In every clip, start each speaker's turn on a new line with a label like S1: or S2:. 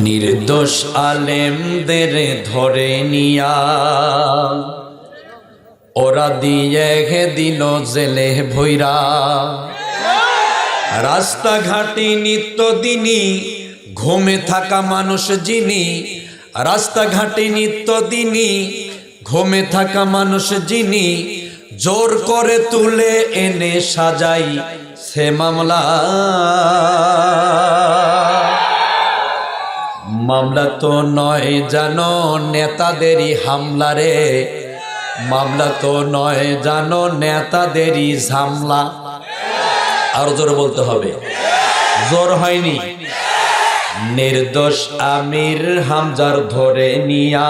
S1: निर्दोष आलेमদের ধরে নিয়া ওরা দিয়ে দিল জেলে ভৈরা। রাস্তাঘাটে নিত্যদিনই ঘুমে থাকা মানুষ যিনি, রাস্তাঘাটে নিত্যদিনই ঘুমে থাকা মানুষ যিনি, জোর করে তুলে এনে সাজাই সে মামলা। মামলা তো নয় জানো নেতাদেরই হামলা রে, মামলা তো নয় জানো নেতাদেরই ঝামলা। আরো জোরে বলতে হবে, জোর হয়নি। নির্দোষ আমির হামজার ধরে নিয়া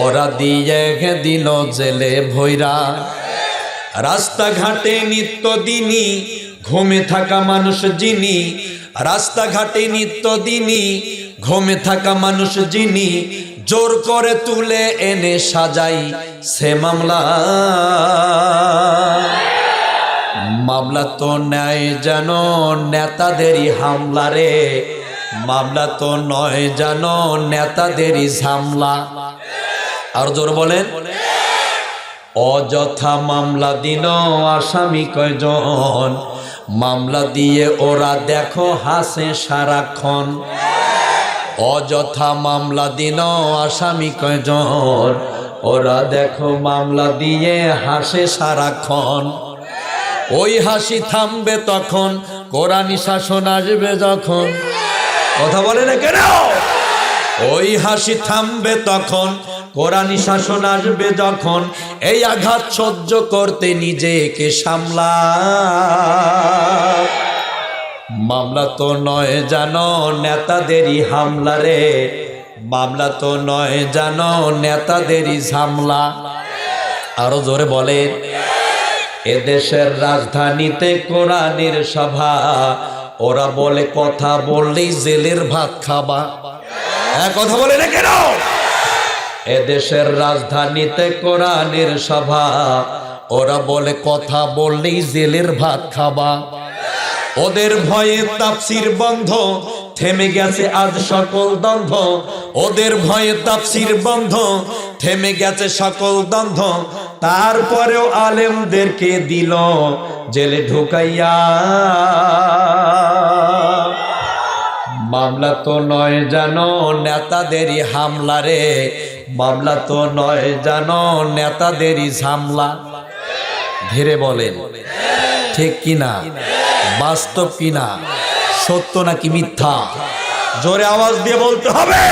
S1: ওরা দিয়ে দিল জেলে ভৈরা। রাস্তাঘাটে নিত্যদিনই ঘুমে থাকা মানুষ যিনি, রাস্তাঘাটে নিত্যদিনই ঘুমে থাকা মানুষ যিনি, জোর করে তুলে এনে সাজাই সে মামলা। মামলা তো নেয় জানো নেতাদেরই হামলা রে, মামলা তো নয় জানো নেতাদেরই ঝামলা। আর জোর বলেন, অযথা মামলা দিল আসামি কয়জন, মামলা দিয়ে ওরা দেখো হাসে সারাক্ষণ। অযথা মামলা দিল আসামি কয়জন, ওরা দেখো মামলা দিয়ে হাসে সারাক্ষণ। ওই হাসি থামবে তখন কোরআনী শাসন আসবে যখন। কথা বলে না কেন? ওই হাসি থামবে তখন কোরআনী শাসন আসবে যখন। এই আঘাত সহ্য করতে নিজেকে সামলা। মামলা তো নয় জানো নেতাদেরই হামলা রে, মামলা তো নয় জানো নেতাদেরই ঝামলা। আরো জোরে বলে, এদেশের রাজধানীতে কোরআনের সভা, ওরা বলে কথা বললেই জেলের ভাত খাবা। কথা বলে না কেন? এদেশের রাজধানীতে কোরআনের সভা, ওরা বলে কথা বললেই জেলের ভাত খাবা। ওদের ভয়ে তাফসীর বন্ধ, থেমে গেছে আজ সকল দ্বন্দ্ব। ওদের ভয়ে তাফসীর বন্ধ, থেমে গেছে সকল দ্বন্দ্ব। তারপরেও আলেমদেরকে দিল জেলে ঢুকাইয়া। মামলা তো নয় জানো নেতাদেরই হামলা রে, মামলা তো নয় জানো নেতাদেরই ঝামলা। ধীরে বলেন, ঠিক কিনা? বাস্তব কিনা? সত্য নাকি মিথ্যা? জোরে আওয়াজ দিয়ে বলতে হবে।